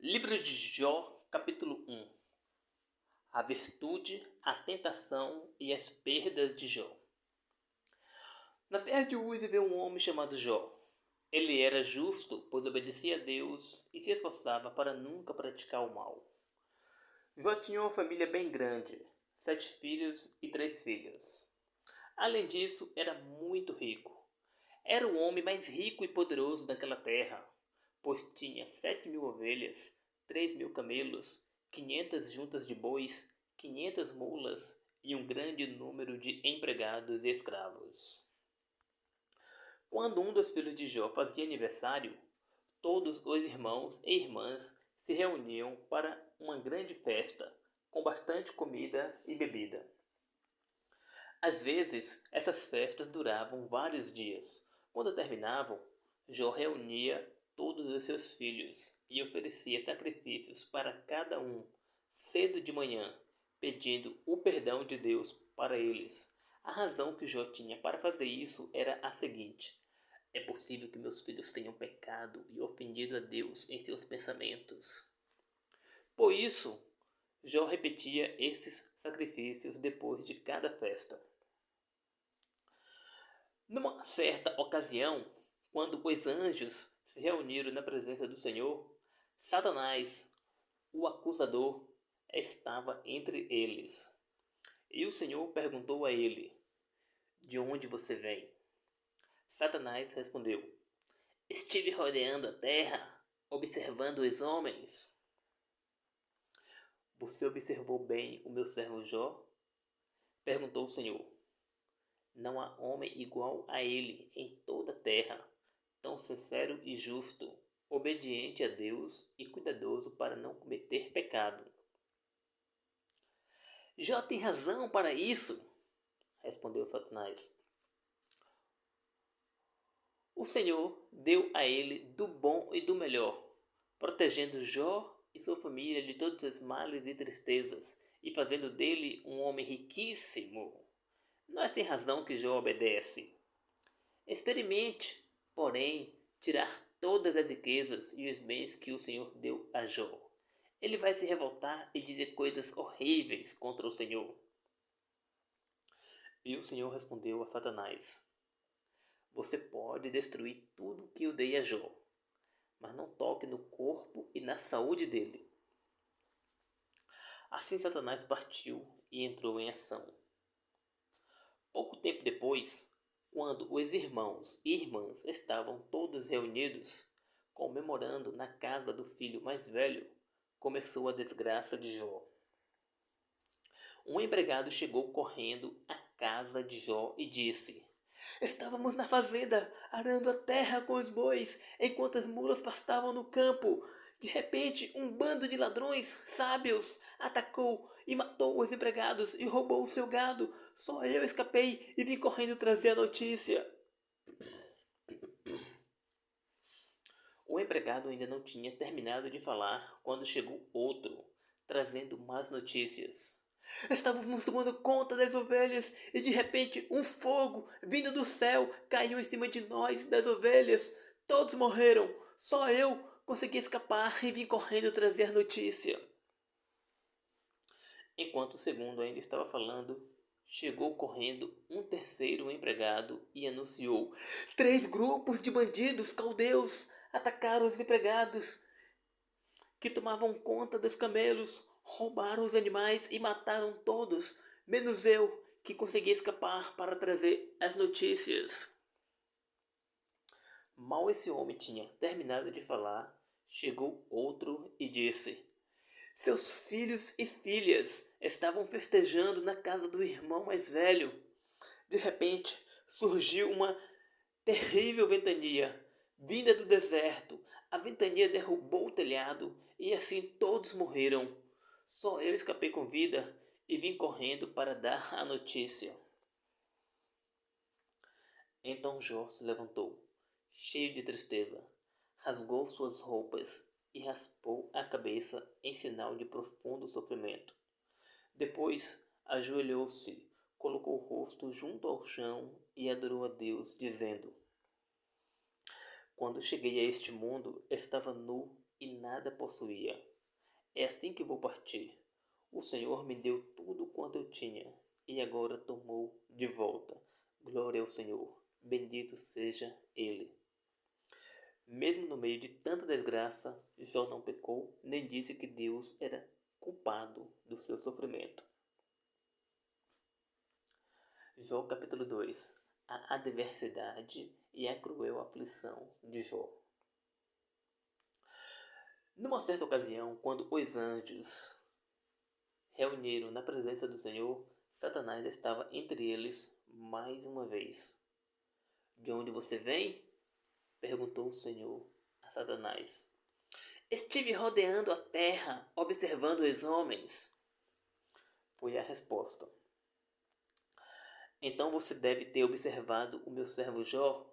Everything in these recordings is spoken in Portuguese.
Livro de Jó, capítulo 1. A virtude, a tentação e as perdas de Jó. Na terra de Uz viveu um homem chamado Jó. Ele era justo, pois obedecia a Deus e se esforçava para nunca praticar o mal. Jó tinha uma família bem grande, 7 filhos e 3 filhas. Além disso, era muito rico. Era o homem mais rico e poderoso daquela terra, pois tinha 7.000 ovelhas, 3.000 camelos, 500 juntas de bois, 500 mulas e um grande número de empregados e escravos. Quando um dos filhos de Jó fazia aniversário, todos os irmãos e irmãs se reuniam para uma grande festa, com bastante comida e bebida. Às vezes, essas festas duravam vários dias. Quando terminavam, Jó reunia todos os seus filhos e oferecia sacrifícios para cada um, cedo de manhã, pedindo o perdão de Deus para eles. A razão que Jó tinha para fazer isso era a seguinte: é possível que meus filhos tenham pecado e ofendido a Deus em seus pensamentos. Por isso, Jó repetia esses sacrifícios depois de cada festa. Numa certa ocasião, quando os anjos se reuniram na presença do Senhor, Satanás, o acusador, estava entre eles. E o Senhor perguntou a ele: de onde você vem? Satanás respondeu: estive rodeando a terra, observando os homens. Você observou bem o meu servo Jó? Perguntou o Senhor. Não há homem igual a ele em toda a terra, tão sincero e justo, obediente a Deus e cuidadoso para não cometer pecado. Jó tem razão para isso, respondeu Satanás. O Senhor deu a ele do bom e do melhor, protegendo Jó e sua família de todos os males e tristezas, e fazendo dele um homem riquíssimo. Não é sem razão que Jó obedece. Experimente, porém, tirar todas as riquezas e os bens que o Senhor deu a Jó. Ele vai se revoltar e dizer coisas horríveis contra o Senhor. E o Senhor respondeu a Satanás: você pode destruir tudo que eu dei a Jó, mas não toque no corpo e na saúde dele. Assim Satanás partiu e entrou em ação. Pouco tempo depois, quando os irmãos e irmãs estavam todos reunidos, comemorando na casa do filho mais velho, começou a desgraça de Jó. Um empregado chegou correndo à casa de Jó e disse: estávamos na fazenda, arando a terra com os bois, enquanto as mulas pastavam no campo. De repente, um bando de ladrões sábios atacou e matou os empregados e roubou o seu gado. Só eu escapei e vim correndo trazer a notícia. O empregado ainda não tinha terminado de falar quando chegou outro, trazendo más notícias. Estávamos tomando conta das ovelhas e de repente um fogo vindo do céu caiu em cima de nós, das ovelhas. Todos morreram. Só eu consegui escapar e vim correndo trazer notícia. Enquanto o segundo ainda estava falando, chegou correndo um terceiro empregado e anunciou: 3 grupos de bandidos caldeus atacaram os empregados que tomavam conta dos camelos, roubaram os animais e mataram todos, menos eu, que consegui escapar para trazer as notícias. Mal esse homem tinha terminado de falar, chegou outro e disse: seus filhos e filhas estavam festejando na casa do irmão mais velho. De repente, surgiu uma terrível ventania, vinda do deserto. A ventania derrubou o telhado e assim todos morreram. Só eu escapei com vida e vim correndo para dar a notícia. Então Jó se levantou, cheio de tristeza, rasgou suas roupas e raspou a cabeça em sinal de profundo sofrimento. Depois ajoelhou-se, colocou o rosto junto ao chão e adorou a Deus, dizendo: quando cheguei a este mundo, estava nu e nada possuía. É assim que vou partir. O Senhor me deu tudo quanto eu tinha, e agora tomou de volta. Glória ao Senhor. Bendito seja Ele. Mesmo no meio de tanta desgraça, Jó não pecou, nem disse que Deus era culpado do seu sofrimento. Jó capítulo 2. A adversidade e a cruel aflição de Jó. Numa certa ocasião, quando os anjos reuniram na presença do Senhor, Satanás estava entre eles mais uma vez. De onde você vem? Perguntou o Senhor a Satanás. Estive rodeando a terra, observando os homens. Foi a resposta. Então você deve ter observado o meu servo Jó,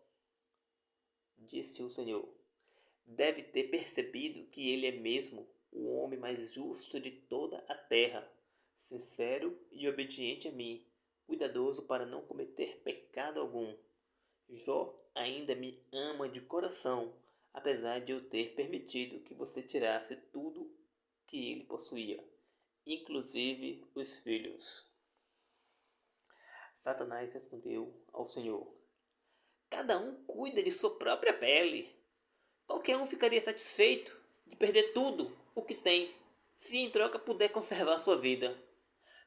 disse o Senhor. Deve ter percebido que ele é mesmo o homem mais justo de toda a terra, sincero e obediente a mim, cuidadoso para não cometer pecado algum. Jó ainda me ama de coração, apesar de eu ter permitido que você tirasse tudo que ele possuía, inclusive os filhos. Satanás respondeu ao Senhor: cada um cuida de sua própria pele. Qualquer um ficaria satisfeito de perder tudo o que tem, se em troca puder conservar sua vida.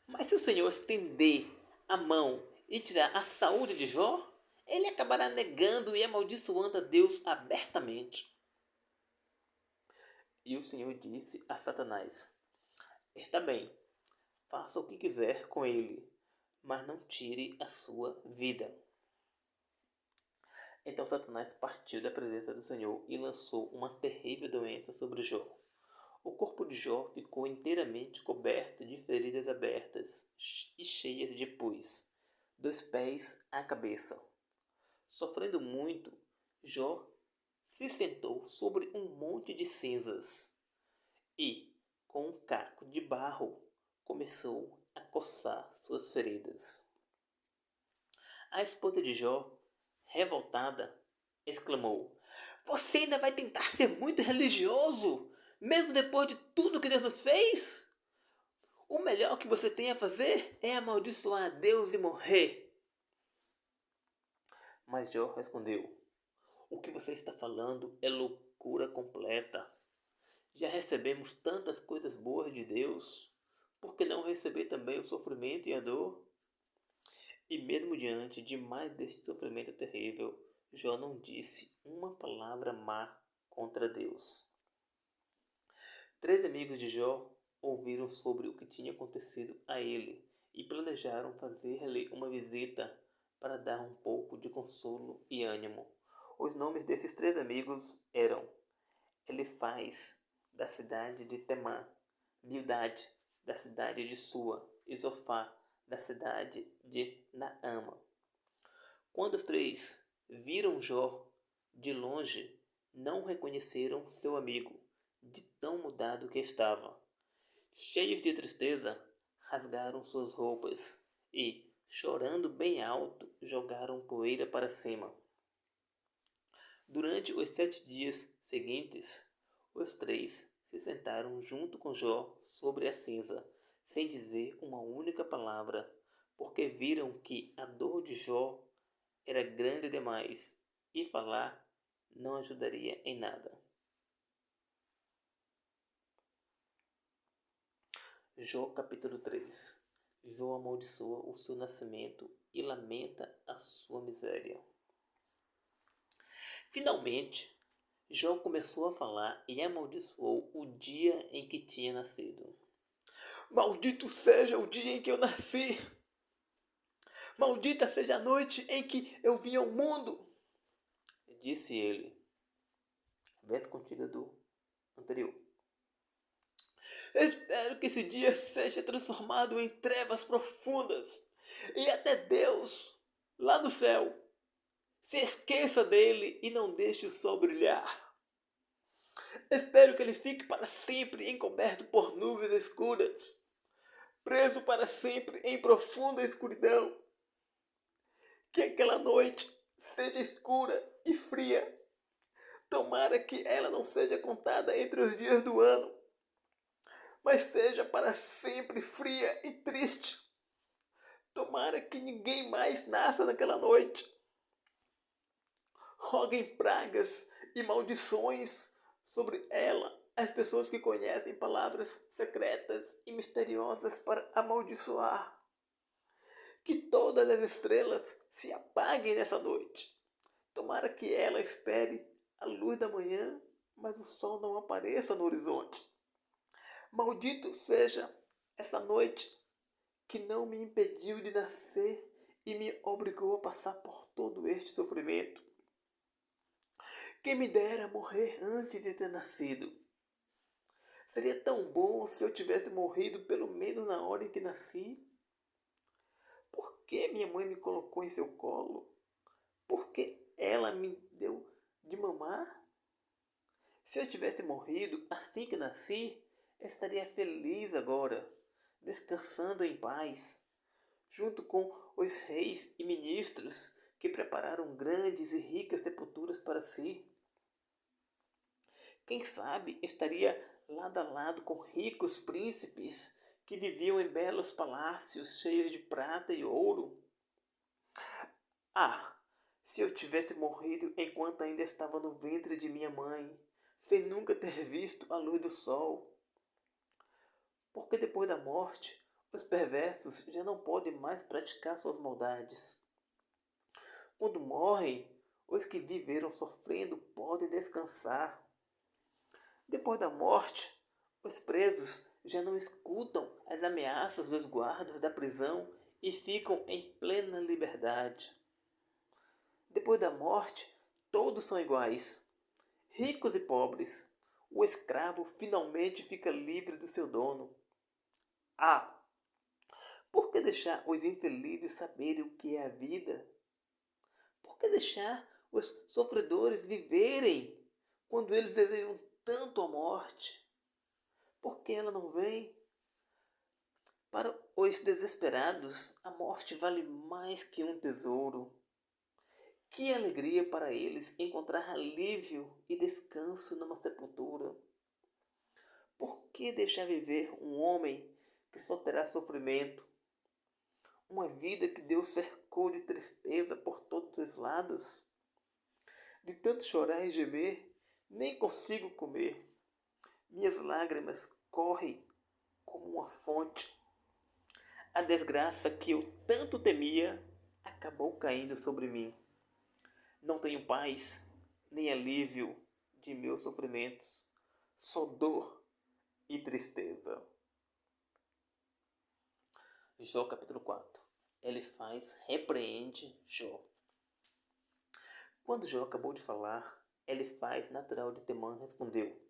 Mas se o Senhor estender a mão e tirar a saúde de Jó, ele acabará negando e amaldiçoando a Deus abertamente. E o Senhor disse a Satanás: está bem, faça o que quiser com ele, mas não tire a sua vida. Então Satanás partiu da presença do Senhor e lançou uma terrível doença sobre Jó. O corpo de Jó ficou inteiramente coberto de feridas abertas e cheias de pus, dos pés à cabeça. Sofrendo muito, Jó se sentou sobre um monte de cinzas e, com um caco de barro, começou a coçar suas feridas. A esposa de Jó, revoltada, exclamou: você ainda vai tentar ser muito religioso, mesmo depois de tudo que Deus nos fez? O melhor que você tem a fazer é amaldiçoar a Deus e morrer. Mas Jó respondeu: o que você está falando é loucura completa. Já recebemos tantas coisas boas de Deus, por que não receber também o sofrimento e a dor? E mesmo diante de mais deste sofrimento terrível, Jó não disse uma palavra má contra Deus. 3 amigos de Jó ouviram sobre o que tinha acontecido a ele e planejaram fazer-lhe uma visita para dar um pouco de consolo e ânimo. Os nomes desses 3 amigos eram Elifaz, da cidade de Temã, Bildade, da cidade de Sua, e Zofar, da cidade de Naama. Quando os 3 viram Jó de longe, não reconheceram seu amigo, de tão mudado que estava. Cheios de tristeza, rasgaram suas roupas e, chorando bem alto, jogaram poeira para cima. Durante os 7 dias seguintes, os 3 se sentaram junto com Jó sobre a cinza, sem dizer uma única palavra, porque viram que a dor de Jó era grande demais e falar não ajudaria em nada. Jó capítulo 3. Jó amaldiçoa o seu nascimento e lamenta a sua miséria. Finalmente, Jó começou a falar e amaldiçoou o dia em que tinha nascido. Maldito seja o dia em que eu nasci! Maldita seja a noite em que eu vim ao mundo! Disse ele. Verso contido do anterior. Espero que esse dia seja transformado em trevas profundas e até Deus, lá no céu, se esqueça dele e não deixe o sol brilhar. Espero que ele fique para sempre encoberto por nuvens escuras, preso para sempre em profunda escuridão. Que aquela noite seja escura e fria, Tomara que ela não seja contada entre os dias do ano, mas seja para sempre fria e triste. Tomara que ninguém mais nasça naquela noite. Roguem pragas e maldições sobre ela as pessoas que conhecem palavras secretas e misteriosas para amaldiçoar. Que todas as estrelas se apaguem nessa noite. Tomara que ela espere a luz da manhã, mas o sol não apareça no horizonte. Maldito seja essa noite que não me impediu de nascer e me obrigou a passar por todo este sofrimento. Quem me dera morrer antes de ter nascido. Seria tão bom se eu tivesse morrido pelo menos na hora em que nasci. Por que minha mãe me colocou em seu colo? Por que ela me deu de mamar? Se eu tivesse morrido assim que nasci, estaria feliz agora, descansando em paz, junto com os reis e ministros que prepararam grandes e ricas sepulturas para si. Quem sabe estaria lado a lado com ricos príncipes que viviam em belos palácios cheios de prata e ouro. Ah, se eu tivesse morrido enquanto ainda estava no ventre de minha mãe, sem nunca ter visto a luz do sol. Porque depois da morte, os perversos já não podem mais praticar suas maldades. Quando morrem, os que viveram sofrendo podem descansar. Depois da morte, os presos já não escutam as ameaças dos guardas da prisão e ficam em plena liberdade. Depois da morte, todos são iguais, ricos e pobres. O escravo finalmente fica livre do seu dono. Ah, por que deixar os infelizes saberem o que é a vida? Por que deixar os sofredores viverem quando eles desejam tanto a morte? Por que ela não vem? Para os desesperados, a morte vale mais que um tesouro. Que alegria para eles encontrar alívio e descanso numa sepultura. Por que deixar viver um homem que só terá sofrimento? Uma vida que Deus cercou de tristeza por todos os lados? De tanto chorar e gemer, nem consigo comer. Minhas lágrimas correm como uma fonte. A desgraça que eu tanto temia acabou caindo sobre mim. Não tenho paz, nem alívio de meus sofrimentos, só dor e tristeza. Jó capítulo 4. Elifaz repreende Jó. Quando Jó acabou de falar, Elifaz, natural de Temã, respondeu: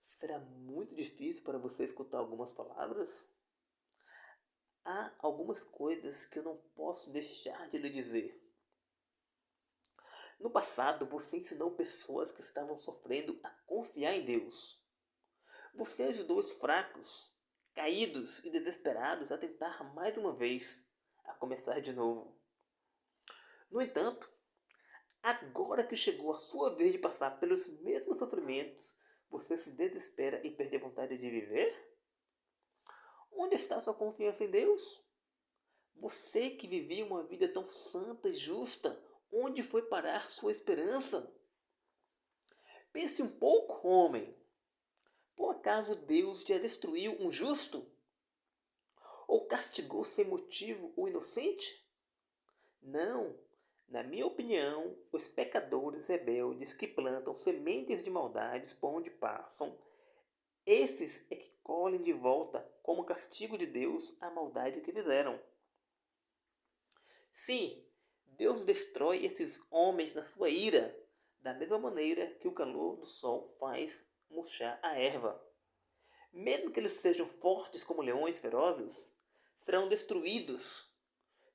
será muito difícil para você escutar algumas palavras? Há algumas coisas que eu não posso deixar de lhe dizer. No passado, você ensinou pessoas que estavam sofrendo a confiar em Deus. Você ajudou os fracos, caídos e desesperados a tentar mais uma vez, a começar de novo. No entanto, agora que chegou a sua vez de passar pelos mesmos sofrimentos, você se desespera e perde a vontade de viver? Onde está sua confiança em Deus? Você que vivia uma vida tão santa e justa, onde foi parar sua esperança? Pense um pouco, homem. Por acaso Deus já destruiu um justo? Ou castigou sem motivo o inocente? Não. Na minha opinião, os pecadores rebeldes que plantam sementes de maldades por onde passam, esses é que colhem de volta, como castigo de Deus, a maldade que fizeram. Sim, Deus destrói esses homens na sua ira, da mesma maneira que o calor do sol faz murchar a erva. Mesmo que eles sejam fortes como leões ferozes, serão destruídos.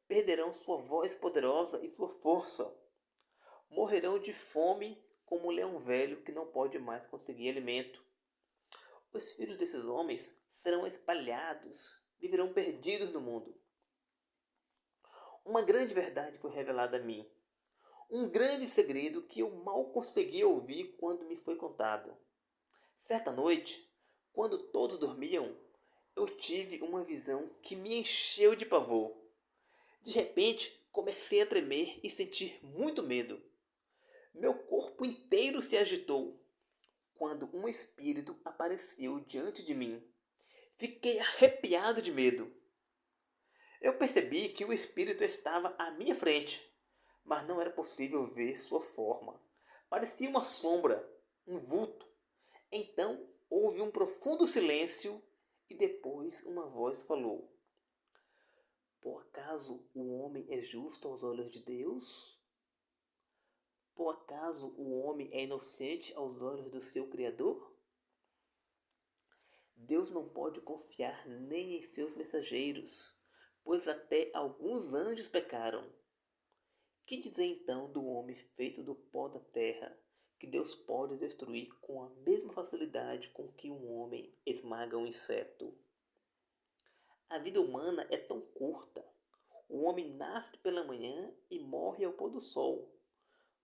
Perderão sua voz poderosa e sua força. Morrerão de fome como um leão velho que não pode mais conseguir alimento. Os filhos desses homens serão espalhados, viverão perdidos no mundo. Uma grande verdade foi revelada a mim. um grande segredo que eu mal consegui ouvir quando me foi contado. Certa noite, quando todos dormiam, eu tive uma visão que me encheu de pavor. De repente, comecei a tremer e sentir muito medo. Meu corpo inteiro se agitou quando um espírito apareceu diante de mim. Fiquei arrepiado de medo. Eu percebi que o espírito estava à minha frente, mas não era possível ver sua forma. Parecia uma sombra, um vulto. Então houve um profundo silêncio e depois uma voz falou: Por acaso o homem é justo aos olhos de Deus? Por acaso o homem é inocente aos olhos do seu Criador? Deus não pode confiar nem em seus mensageiros, pois até alguns anjos pecaram. Que dizer então do homem feito do pó da terra, que Deus pode destruir com a mesma facilidade com que um homem esmaga um inseto? A vida humana é tão curta. O homem nasce pela manhã e morre ao pôr do sol.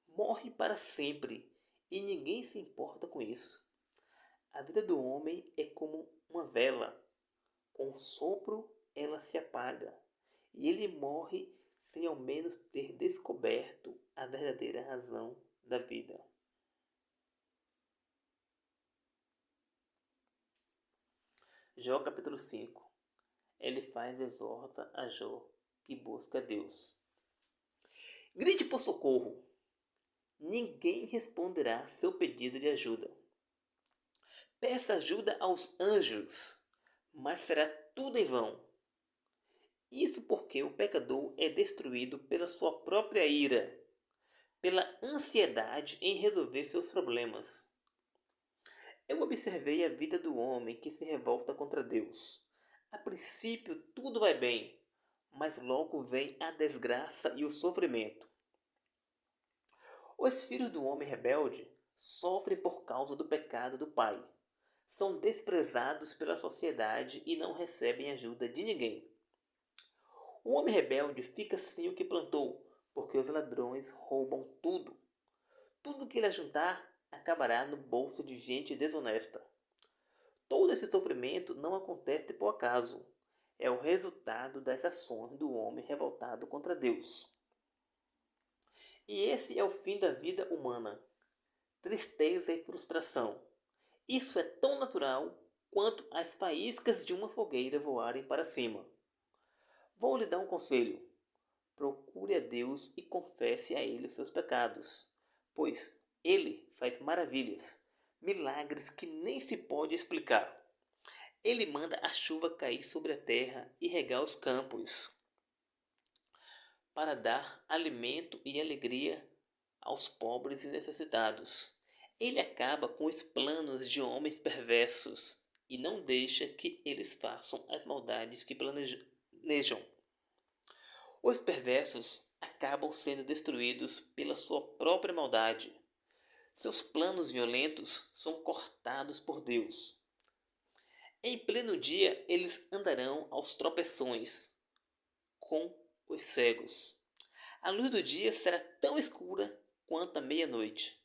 Morre para sempre e ninguém se importa com isso. A vida do homem é como uma vela. Com um sopro ela se apaga e ele morre sem ao menos ter descoberto a verdadeira razão da vida. Jó capítulo 5. Elifaz exorta a Jó que busca Deus. Grite por socorro. Ninguém responderá seu pedido de ajuda. Peça ajuda aos anjos, mas será tudo em vão. Isso porque o pecador é destruído pela sua própria ira, pela ansiedade em resolver seus problemas. Eu observei a vida do homem que se revolta contra Deus. A princípio tudo vai bem, mas logo vem a desgraça e o sofrimento. Os filhos do homem rebelde sofrem por causa do pecado do pai. São desprezados pela sociedade e não recebem ajuda de ninguém. O homem rebelde fica sem o que plantou, porque os ladrões roubam tudo. Tudo que ele ajuntar acabará no bolso de gente desonesta. Todo esse sofrimento não acontece por acaso. É o resultado das ações do homem revoltado contra Deus. E esse é o fim da vida humana. Tristeza e frustração. Isso é tão natural quanto as faíscas de uma fogueira voarem para cima. Vou lhe dar um conselho. Procure a Deus e confesse a Ele os seus pecados, pois Ele faz maravilhas, milagres que nem se pode explicar. Ele manda a chuva cair sobre a terra e regar os campos, para dar alimento e alegria aos pobres e necessitados. Ele acaba com os planos de homens perversos e não deixa que eles façam as maldades que planejam. Os perversos acabam sendo destruídos pela sua própria maldade. Seus planos violentos são cortados por Deus. Em pleno dia eles andarão aos tropeções com os cegos. A luz do dia será tão escura quanto a meia-noite.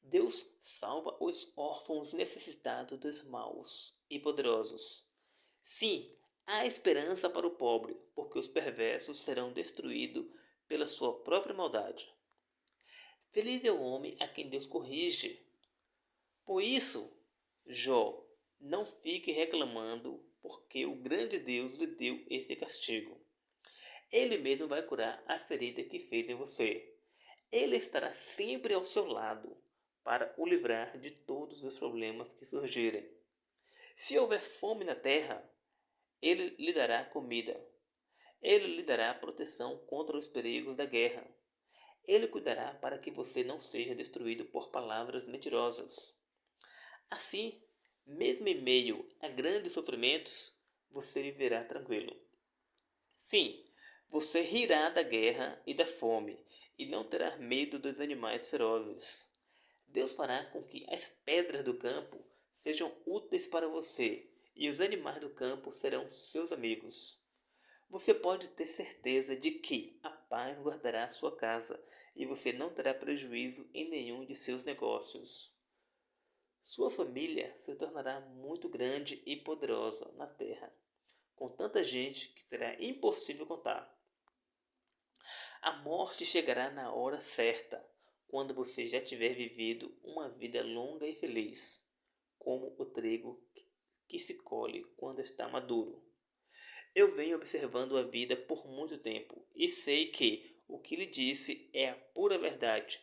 Deus salva os órfãos necessitados dos maus e poderosos. Sim, há esperança para o pobre, porque os perversos serão destruídos pela sua própria maldade. Feliz é o homem a quem Deus corrige. Por isso, Jó, não fique reclamando, porque o grande Deus lhe deu esse castigo. Ele mesmo vai curar a ferida que fez em você. Ele estará sempre ao seu lado para o livrar de todos os problemas que surgirem. Se houver fome na terra, ele lhe dará comida. Ele lhe dará proteção contra os perigos da guerra. Ele cuidará para que você não seja destruído por palavras mentirosas. Assim, mesmo em meio a grandes sofrimentos, você viverá tranquilo. Sim, você rirá da guerra e da fome e não terá medo dos animais ferozes. Deus fará com que as pedras do campo sejam úteis para você e os animais do campo serão seus amigos. Você pode ter certeza de que a paz guardará a sua casa e você não terá prejuízo em nenhum de seus negócios. Sua família se tornará muito grande e poderosa na terra, com tanta gente que será impossível contar. A morte chegará na hora certa, quando você já tiver vivido uma vida longa e feliz, como o trigo que se colhe quando está maduro. Eu venho observando a vida por muito tempo e sei que o que lhe disse é a pura verdade.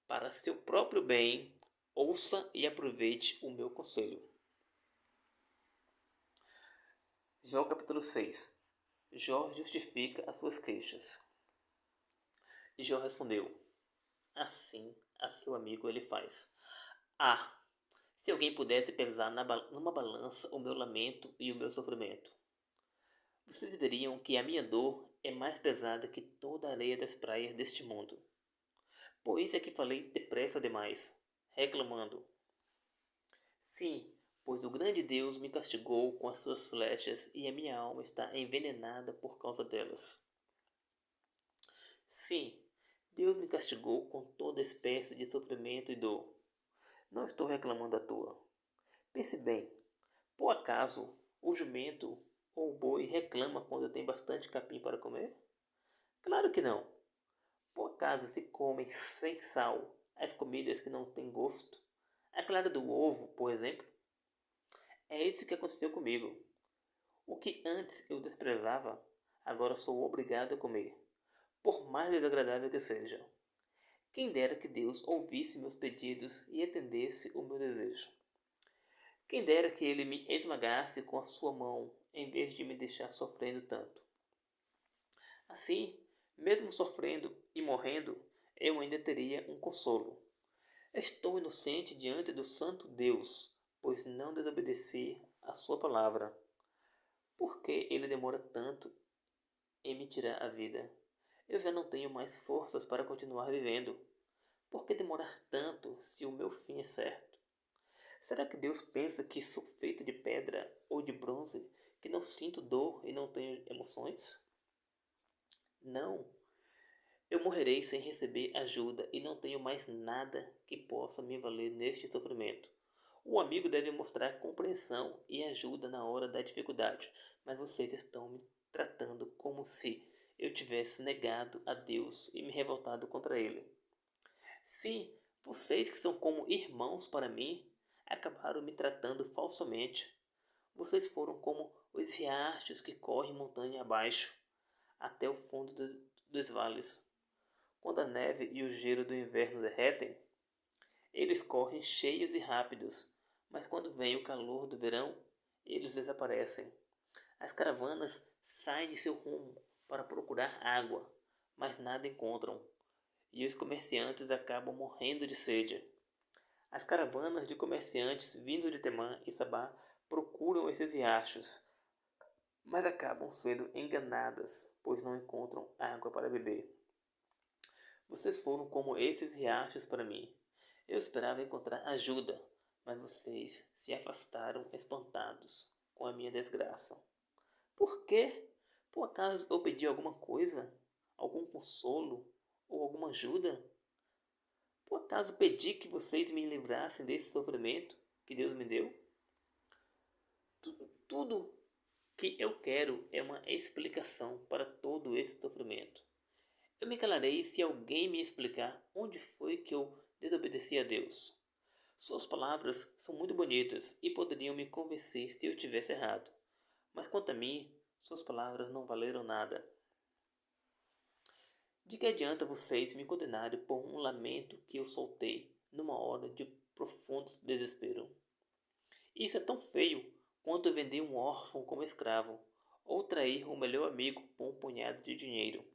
Para seu próprio bem, ouça e aproveite o meu conselho. Jó capítulo 6. Jó justifica as suas queixas. E Jó respondeu: assim a seu amigo ele faz. Ah, se alguém pudesse pesar numa balança o meu lamento e o meu sofrimento. Vocês veriam que a minha dor é mais pesada que toda a areia das praias deste mundo. Pois é que falei depressa demais, reclamando. Sim, pois o grande Deus me castigou com as suas flechas e a minha alma está envenenada por causa delas. Sim, Deus me castigou com toda espécie de sofrimento e dor. Não estou reclamando à toa. Pense bem, por acaso o jumento ou o boi reclama quando tem bastante capim para comer? Claro que não. Por acaso se comem sem sal as comidas que não têm gosto? A clara do ovo, por exemplo? É isso que aconteceu comigo. O que antes eu desprezava, agora sou obrigado a comer, por mais desagradável que seja. Quem dera que Deus ouvisse meus pedidos e atendesse o meu desejo. Quem dera que ele me esmagasse com a sua mão, em vez de me deixar sofrendo tanto. Assim, mesmo sofrendo e morrendo, eu ainda teria um consolo. Estou inocente diante do santo Deus, pois não desobedeci a sua palavra. Por que ele demora tanto em me tirar a vida? Eu já não tenho mais forças para continuar vivendo. Por que demorar tanto se o meu fim é certo? Será que Deus pensa que sou feito de pedra ou de bronze, que não sinto dor e não tenho emoções? Não, eu morrerei sem receber ajuda e não tenho mais nada que possa me valer neste sofrimento. O amigo deve mostrar compreensão e ajuda na hora da dificuldade, mas vocês estão me tratando como se eu tivesse negado a Deus e me revoltado contra Ele. Sim, vocês que são como irmãos para mim, acabaram me tratando falsamente. Vocês foram como os riachos que correm montanha abaixo, até o fundo dos vales. Quando a neve e o gelo do inverno derretem, eles correm cheios e rápidos, mas quando vem o calor do verão, eles desaparecem. As caravanas saem de seu rumo para procurar água, mas nada encontram, e os comerciantes acabam morrendo de sede. As caravanas de comerciantes vindo de Temã e Sabá procuram esses riachos, mas acabam sendo enganadas, pois não encontram água para beber. Vocês foram como esses riachos para mim. Eu esperava encontrar ajuda, mas vocês se afastaram espantados com a minha desgraça. Por quê? Por acaso eu pedi alguma coisa? Algum consolo? Ou alguma ajuda? Por acaso pedi que vocês me livrassem desse sofrimento que Deus me deu? Tudo que eu quero é uma explicação para todo esse sofrimento. Eu me calarei se alguém me explicar onde foi que eu desobedeci a Deus. Suas palavras são muito bonitas e poderiam me convencer se eu tivesse errado. Mas quanto a mim, suas palavras não valeram nada. De que adianta vocês me condenarem por um lamento que eu soltei numa hora de profundo desespero? Isso é tão feio quanto vender um órfão como escravo, ou trair o melhor amigo por um punhado de dinheiro.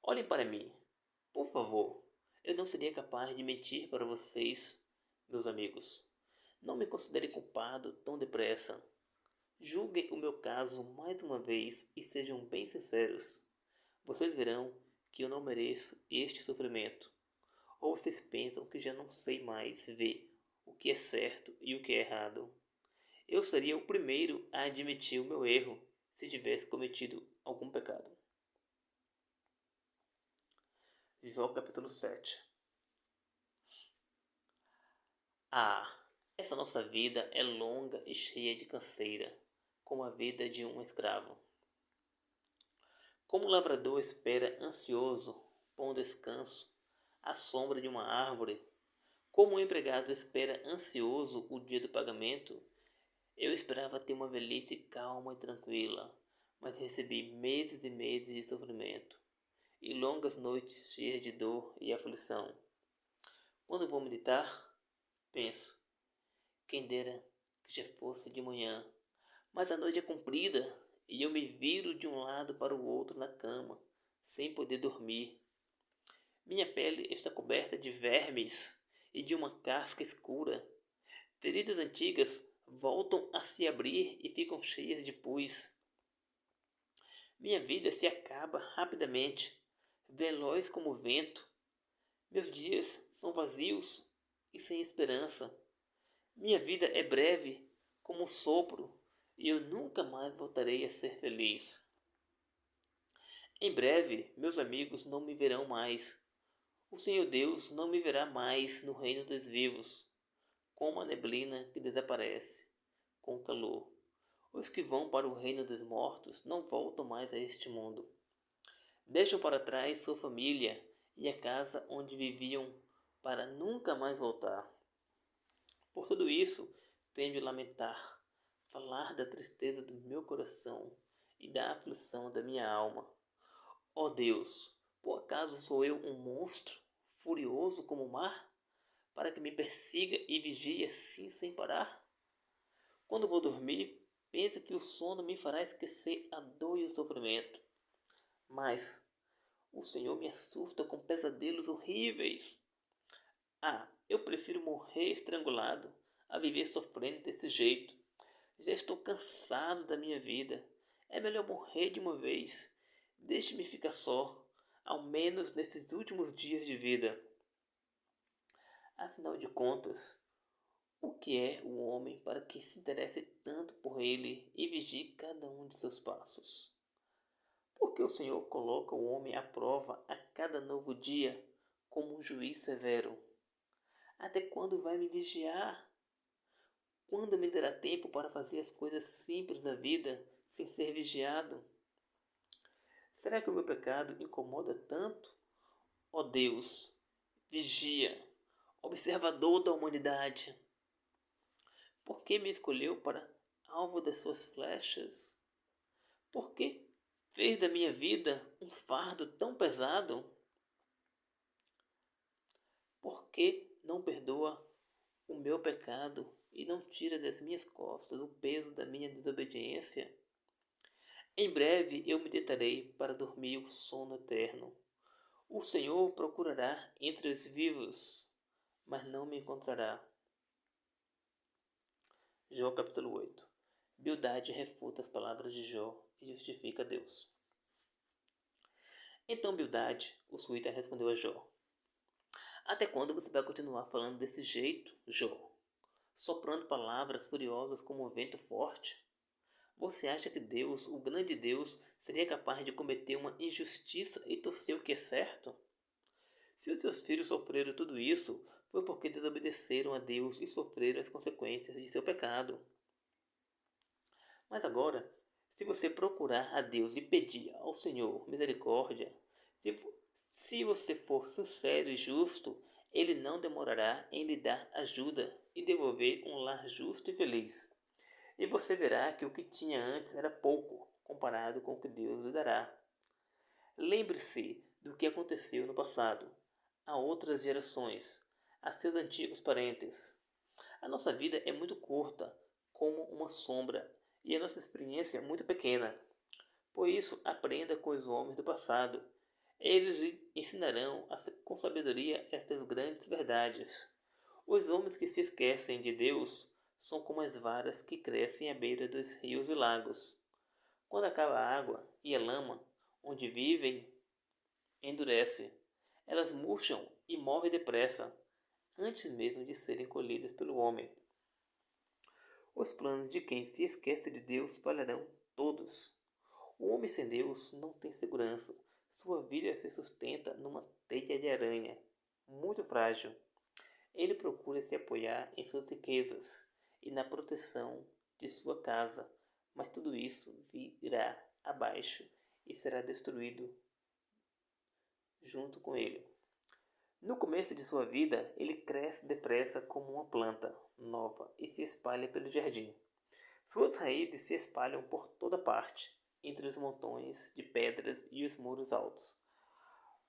Olhem para mim, por favor. Eu não seria capaz de mentir para vocês, meus amigos. Não me considerem culpado tão depressa. Julguem o meu caso mais uma vez e sejam bem sinceros. Vocês verão que eu não mereço este sofrimento. Ou vocês pensam que já não sei mais ver o que é certo e o que é errado. Eu seria o primeiro a admitir o meu erro se tivesse cometido algum pecado. Jó capítulo 7. Essa nossa vida é longa e cheia de canseira, como a vida de um escravo. Como o lavrador espera ansioso por um descanso à sombra de uma árvore, como o empregado espera ansioso o dia do pagamento, eu esperava ter uma velhice calma e tranquila, mas recebi meses e meses de sofrimento e longas noites cheias de dor e aflição. Quando vou meditar, penso, quem dera que já fosse de manhã, mas a noite é comprida e eu me viro de um lado para o outro na cama, sem poder dormir. Minha pele está coberta de vermes e de uma casca escura. Feridas antigas voltam a se abrir e ficam cheias de pus. Minha vida se acaba rapidamente, veloz como o vento. Meus dias são vazios e sem esperança. Minha vida é breve como um sopro e eu nunca mais voltarei a ser feliz. Em breve, meus amigos não me verão mais. O Senhor Deus não me verá mais no reino dos vivos, como a neblina que desaparece com o calor. Os que vão para o reino dos mortos não voltam mais a este mundo. Deixam para trás sua família e a casa onde viviam para nunca mais voltar. Por tudo isso, tenho de lamentar, falar da tristeza do meu coração e da aflição da minha alma. Ó Deus, por acaso sou eu um monstro, furioso como o mar, para que me persiga e vigie assim sem parar? Quando vou dormir, penso que o sono me fará esquecer a dor e o sofrimento. Mas o Senhor me assusta com pesadelos horríveis. Eu prefiro morrer estrangulado a viver sofrendo desse jeito. Já estou cansado da minha vida. É melhor morrer de uma vez. Deixe-me ficar só, ao menos nesses últimos dias de vida. Afinal de contas, o que é o homem para que se interesse tanto por ele e vigie cada um de seus passos? Porque o Senhor coloca o homem à prova a cada novo dia como um juiz severo. Até quando vai me vigiar? Quando me dará tempo para fazer as coisas simples da vida sem ser vigiado? Será que o meu pecado incomoda tanto? Ó Deus, vigia, observador da humanidade, por que me escolheu para alvo das suas flechas? Por que fez da minha vida um fardo tão pesado? Por que não perdoa o meu pecado e não tira das minhas costas o peso da minha desobediência? Em breve eu me deitarei para dormir o sono eterno. O Senhor procurará entre os vivos, mas não me encontrará. Jó capítulo 8. Bildade refuta as palavras de Jó e justifica Deus. Então Bildade, o suíta, respondeu a Jó: Até quando você vai continuar falando desse jeito, Jó? Soprando palavras furiosas como um vento forte? Você acha que Deus, o grande Deus, seria capaz de cometer uma injustiça e torcer o que é certo? Se os seus filhos sofreram tudo isso, foi porque desobedeceram a Deus e sofreram as consequências de seu pecado. Mas agora, se você procurar a Deus e pedir ao Senhor misericórdia, se você for sincero e justo, Ele não demorará em lhe dar ajuda e devolver um lar justo e feliz. E você verá que o que tinha antes era pouco, comparado com o que Deus lhe dará. Lembre-se do que aconteceu no passado, a outras gerações, a seus antigos parentes. A nossa vida é muito curta, como uma sombra, e a nossa experiência é muito pequena. Por isso, aprenda com os homens do passado. Eles lhe ensinarão com sabedoria estas grandes verdades. Os homens que se esquecem de Deus são como as varas que crescem à beira dos rios e lagos. Quando acaba a água e a lama, onde vivem, endurece. Elas murcham e morrem depressa, antes mesmo de serem colhidas pelo homem. Os planos de quem se esquece de Deus falharão todos. O homem sem Deus não tem segurança. Sua vida se sustenta numa teia de aranha, muito frágil. Ele procura se apoiar em suas riquezas e na proteção de sua casa, mas tudo isso virá abaixo e será destruído junto com ele. No começo de sua vida, ele cresce depressa como uma planta nova e se espalha pelo jardim. Suas raízes se espalham por toda parte, entre os montões de pedras e os muros altos.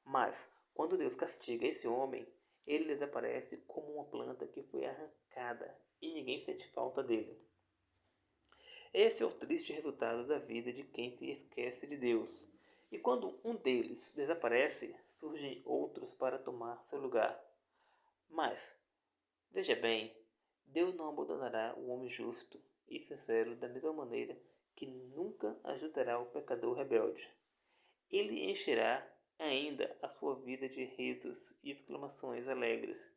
Mas, quando Deus castiga esse homem, ele desaparece como uma planta que foi arrancada e ninguém sente falta dele. Esse é o triste resultado da vida de quem se esquece de Deus. E quando um deles desaparece, surgem outros para tomar seu lugar. Mas, veja bem, Deus não abandonará o homem justo e sincero da mesma maneira que nunca ajudará o pecador rebelde. Ele encherá ainda a sua vida de risos e exclamações alegres.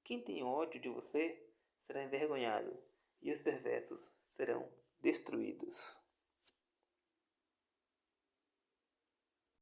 Quem tem ódio de você será envergonhado, e os perversos serão